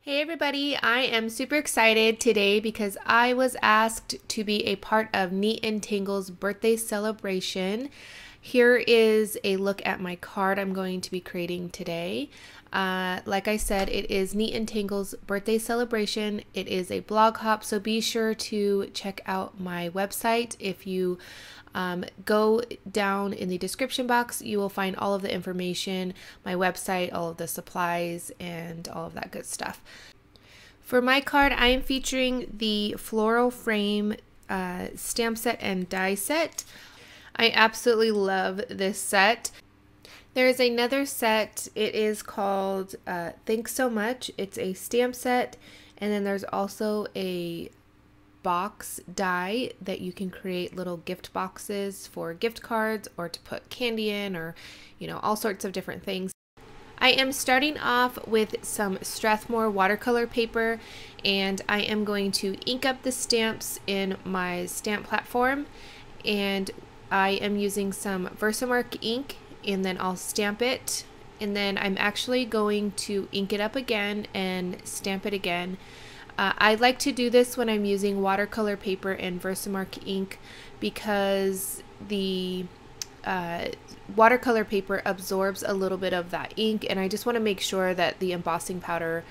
Hey everybody, I am super excited today because I was asked to be a part of Neat and Tangle's birthday celebration. Here is a look at my card I'm going to be creating today. Like I said, it is Neat and Tangle's birthday celebration. It is a blog hop, so be sure to check out my website. If you go down in the description box, you will find all of the information, my website, all of the supplies, and all of that good stuff. For my card, I am featuring the Floral frame stamp set and die set. I absolutely love this set. There is another set. It is called Thanks So Much. It's a stamp set, and then there's also a box die that you can create little gift boxes for gift cards or to put candy in, or all sorts of different things. I am starting off with some Strathmore watercolor paper, and I am going to ink up the stamps in my stamp platform, and I am using some VersaMark ink, and then I'll stamp it, and then I'm actually going to ink it up again and stamp it again. I like to do this when I'm using watercolor paper and VersaMark ink because the watercolor paper absorbs a little bit of that ink, and I just want to make sure that the embossing powder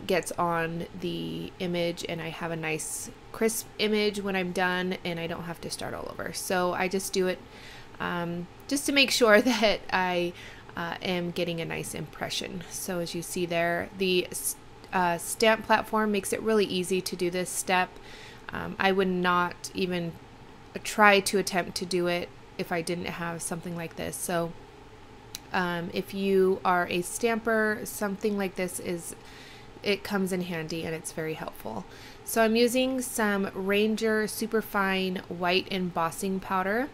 gets on the image and I have a nice crisp image when I'm done and I don't have to start all over. So I just do it just to make sure that I am getting a nice impression. So as you see there, the stamp platform makes it really easy to do this step. I would not even try to attempt to do it if I didn't have something like this. So if you are a stamper, something like this it comes in handy and it's very helpful. So I'm using some Ranger Superfine white embossing powder.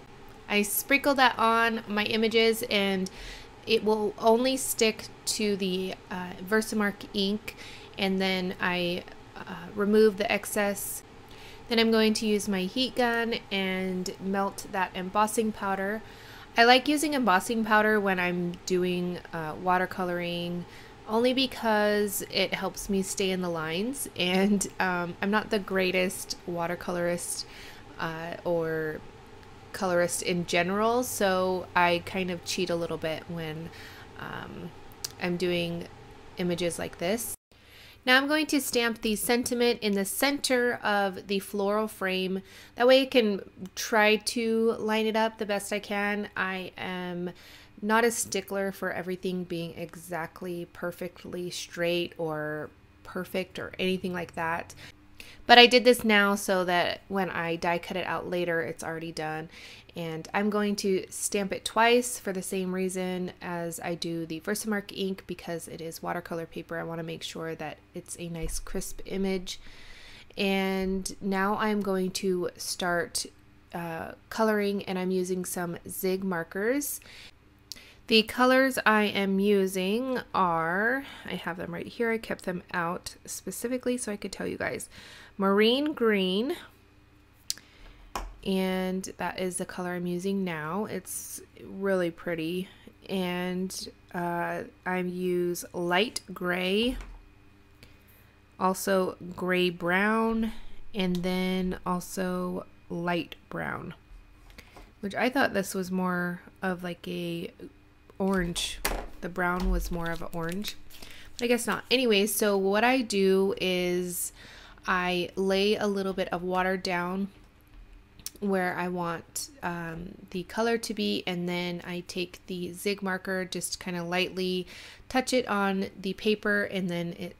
I sprinkle that on my images, and it will only stick to the VersaMark ink, and then I remove the excess. Then I'm going to use my heat gun and melt that embossing powder. I like using embossing powder when I'm doing watercoloring, only because it helps me stay in the lines, and I'm not the greatest watercolorist or colorist in general, so I kind of cheat a little bit when I'm doing images like this. Now I'm going to stamp the sentiment in the center of the floral frame. That way I can try to line it up the best I can. I am not a stickler for everything being exactly perfectly straight or perfect or anything like that. But I did this now so that when I die cut it out later, it's already done. And I'm going to stamp it twice for the same reason as I do the VersaMark ink, because it is watercolor paper. I want to make sure that it's a nice crisp image. And now I'm going to start coloring, and I'm using some Zig markers. The colors I am using are, I have them right here, I kept them out specifically so I could tell you guys. Marine green, and that is the color I'm using now. It's really pretty. And I use light gray, also gray brown, and then also light brown, which I thought this was more of like a orange. The brown was more of an orange, but I guess not. Anyways, so what I do is I lay a little bit of water down where I want the color to be, and then I take the Zig marker, just kind of lightly touch it on the paper, and then it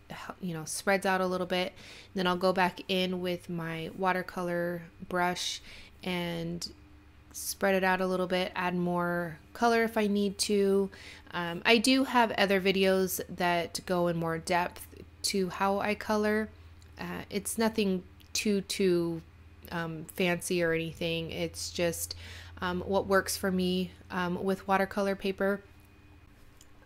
spreads out a little bit. And then I'll go back in with my watercolor brush and spread it out a little bit, add more color if I need to. I do have other videos that go in more depth to how I color. It's nothing too fancy or anything. It's just what works for me with watercolor paper.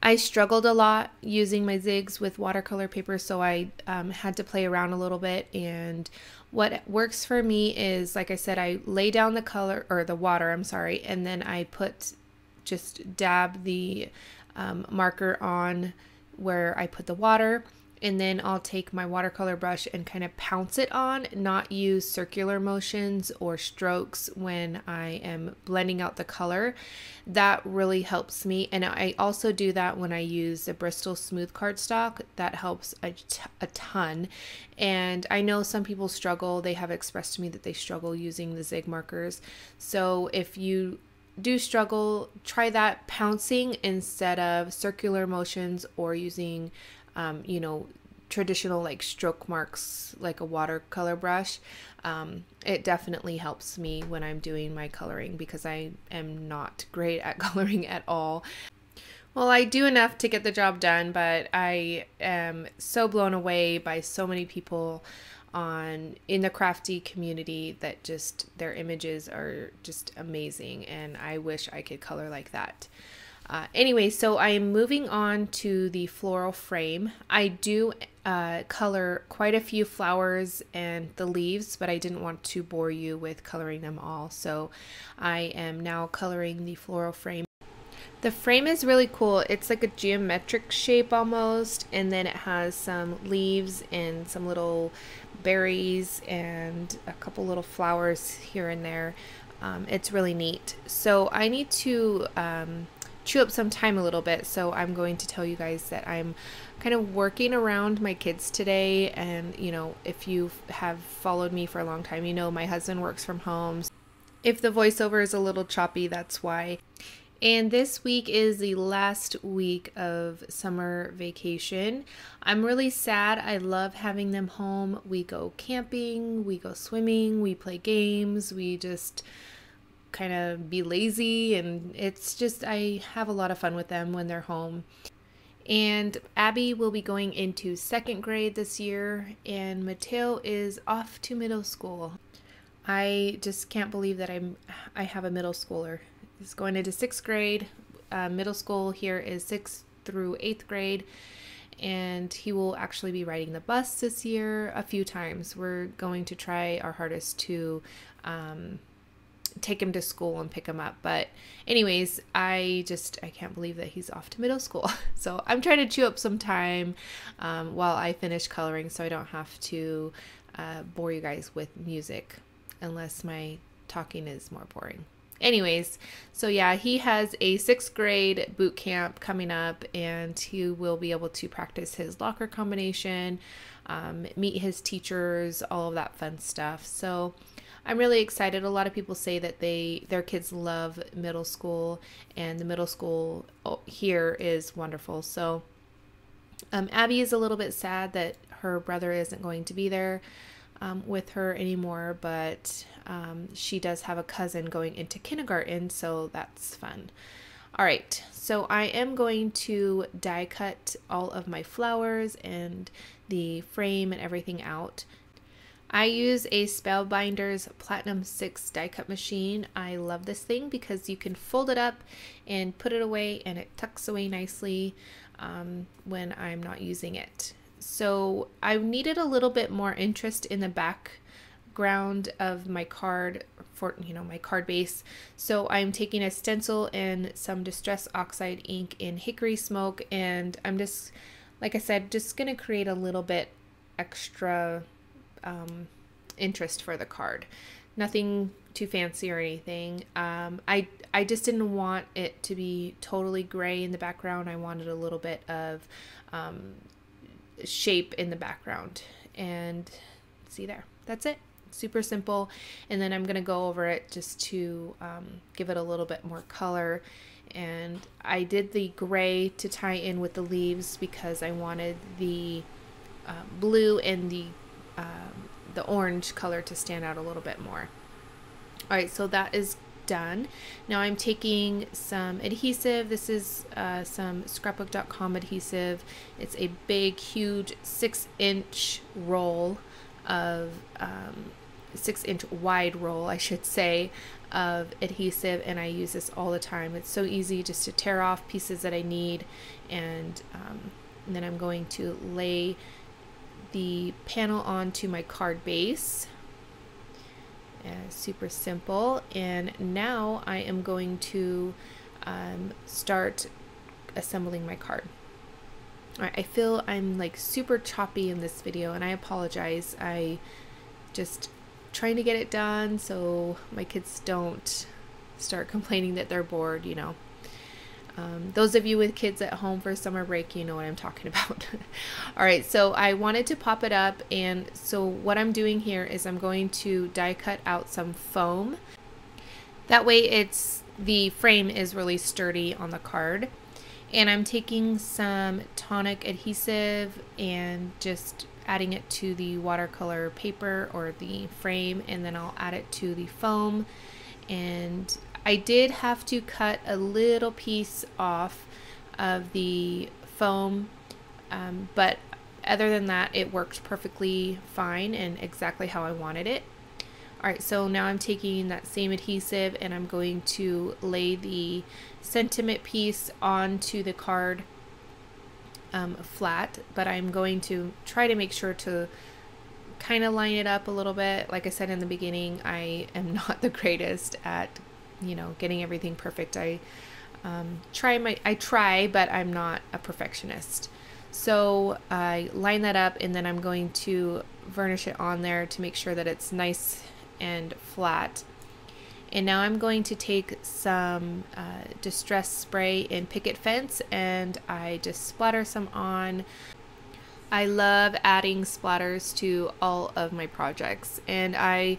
I struggled a lot using my Zigs with watercolor paper, so I had to play around a little bit, and what works for me is, like I said, I lay down the color, or the water, I'm sorry, and then I just dab the marker on where I put the water, and then I'll take my watercolor brush and kind of pounce it on, not use circular motions or strokes when I am blending out the color. That really helps me. And I also do that when I use the Bristol smooth cardstock. That helps a ton. And I know some people struggle. They have expressed to me that they struggle using the zig markers. So if you do struggle, try that, pouncing instead of circular motions or using you know, traditional like stroke marks like a watercolor brush. It definitely helps me when I'm doing my coloring, because I am not great at coloring at all. Well, I do enough to get the job done, but I am so blown away by so many people in the crafty community that just their images are just amazing, and I wish I could color like that. Anyway, so I am moving on to the floral frame. I do color quite a few flowers and the leaves, but I didn't want to bore you with coloring them all. So I am now coloring the floral frame. The frame is really cool. It's like a geometric shape almost, and then it has some leaves and some little berries and a couple little flowers here and there. It's really neat. So I need to chew up some time a little bit, so I'm going to tell you guys that I'm kind of working around my kids today. And you know, if you have followed me for a long time, you know my husband works from home. If the voiceover is a little choppy, that's why. And this week is the last week of summer vacation. I'm really sad. I love having them home. We go camping, we go swimming, we play games, we just kind of be lazy, and it's just, I have a lot of fun with them when they're home. And Abby will be going into 2nd grade this year, and Mateo is off to middle school. I just can't believe that I have a middle schooler. He's going into 6th grade. Middle school here is 6th through 8th grade, and he will actually be riding the bus this year a few times. We're going to try our hardest to take him to school and pick him up. But anyways, I can't believe that he's off to middle school. So I'm trying to chew up some time while I finish coloring, so I don't have to bore you guys with music, unless my talking is more boring. Anyways, so yeah, he has a 6th grade boot camp coming up, and he will be able to practice his locker combination, meet his teachers, all of that fun stuff. So I'm really excited. A lot of people say that their kids love middle school, and the middle school here is wonderful. So Abby is a little bit sad that her brother isn't going to be there with her anymore, but she does have a cousin going into kindergarten, so that's fun. All right, so I am going to die cut all of my flowers and the frame and everything out. I use a Spellbinders Platinum 6 die cut machine. I love this thing because you can fold it up and put it away, and it tucks away nicely when I'm not using it. So I needed a little bit more interest in the background of my card for, you know, my card base. So I'm taking a stencil and some Distress Oxide ink in Hickory Smoke, and I'm just, like I said, just going to create a little bit extra interest for the card. Nothing too fancy or anything. I just didn't want it to be totally gray in the background. I wanted a little bit of shape in the background, and see there, that's it. Super simple. And then I'm gonna go over it just to give it a little bit more color. And I did the gray to tie in with the leaves because I wanted the blue and the orange color to stand out a little bit more. All right, so that is done. Now I'm taking some adhesive. This is some scrapbook.com adhesive. It's a big, huge 6-inch roll of 6-inch wide roll, I should say, of adhesive, and I use this all the time. It's so easy just to tear off pieces that I need, and then I'm going to lay the panel onto my card base. Super simple. And now I am going to start assembling my card. All right, I feel I'm like super choppy in this video, and I apologize. I just trying to get it done so my kids don't start complaining that they're bored, you know. Those of you with kids at home for summer break, you know what I'm talking about. All right, so I wanted to pop it up, and so what I'm doing here is I'm going to die cut out some foam. That way the frame is really sturdy on the card. And I'm taking some Tonic adhesive and just adding it to the watercolor paper or the frame, and then I'll add it to the foam. And I did have to cut a little piece off of the foam, but other than that, it worked perfectly fine and exactly how I wanted it. Alright, so now I'm taking that same adhesive and I'm going to lay the sentiment piece onto the card flat, but I'm going to try to make sure to kind of line it up a little bit. Like I said in the beginning, I am not the greatest at, you know, getting everything perfect. I try, but I'm not a perfectionist. So I line that up, and then I'm going to varnish it on there to make sure that it's nice and flat. And now I'm going to take some distress spray in Picket Fence, and I just splatter some on. I love adding splatters to all of my projects, and I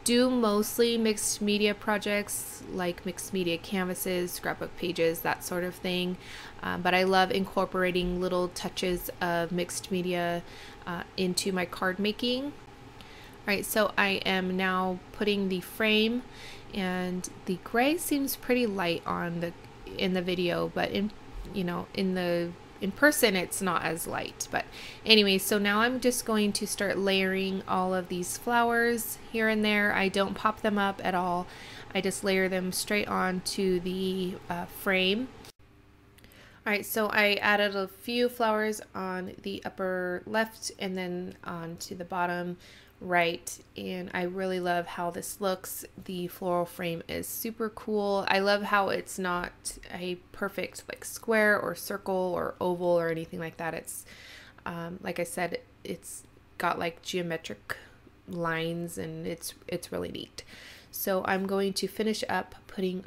do mostly mixed media projects like mixed media canvases, scrapbook pages, that sort of thing. But I love incorporating little touches of mixed media into my card making. Alright, so I am now putting the frame, and the gray seems pretty light on in the video, but in person it's not as light. But anyway, so now I'm just going to start layering all of these flowers here and there. I don't pop them up at all. I just layer them straight onto the frame. Alright, so I added a few flowers on the upper left and then onto the bottom right, and I really love how this looks. The floral frame is super cool. I love how it's not a perfect like square or circle or oval or anything like that. It's like I said, it's got like geometric lines, and it's really neat. So I'm going to finish up putting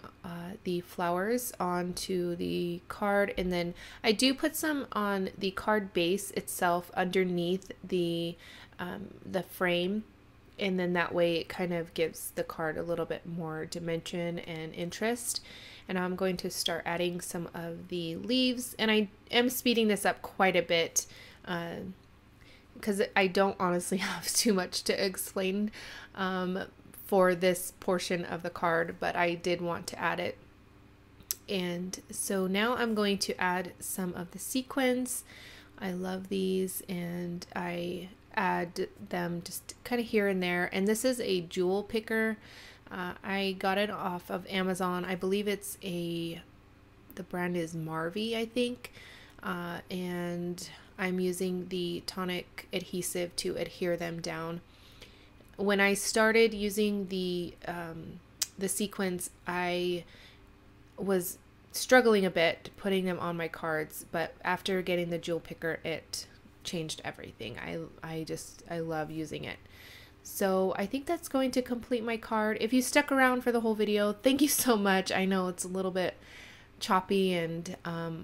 the flowers onto the card, and then I do put some on the card base itself underneath the frame, and then that way it kind of gives the card a little bit more dimension and interest. And I'm going to start adding some of the leaves, and I am speeding this up quite a bit because I don't honestly have too much to explain for this portion of the card, but I did want to add it. And so now I'm going to add some of the sequins. I love these, and I add them just kind of here and there. And this is a jewel picker. I got it off of Amazon. I believe it's the brand is Marvy, I think. And I'm using the Tonic adhesive to adhere them down. When I started using the sequins, I was struggling a bit putting them on my cards, but after getting the jewel picker, it changed everything. I love using it. So I think that's going to complete my card. If you stuck around for the whole video, thank you so much. I know it's a little bit choppy and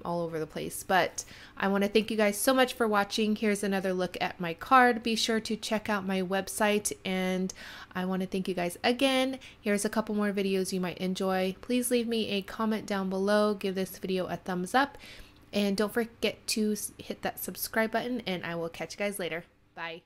all over the place, but I want to thank you guys so much for watching. Here's another look at my card. Be sure to check out my website, and I want to thank you guys again. Here's a couple more videos you might enjoy. Please leave me a comment down below, give this video a thumbs up, and don't forget to hit that subscribe button, and I will catch you guys later. Bye.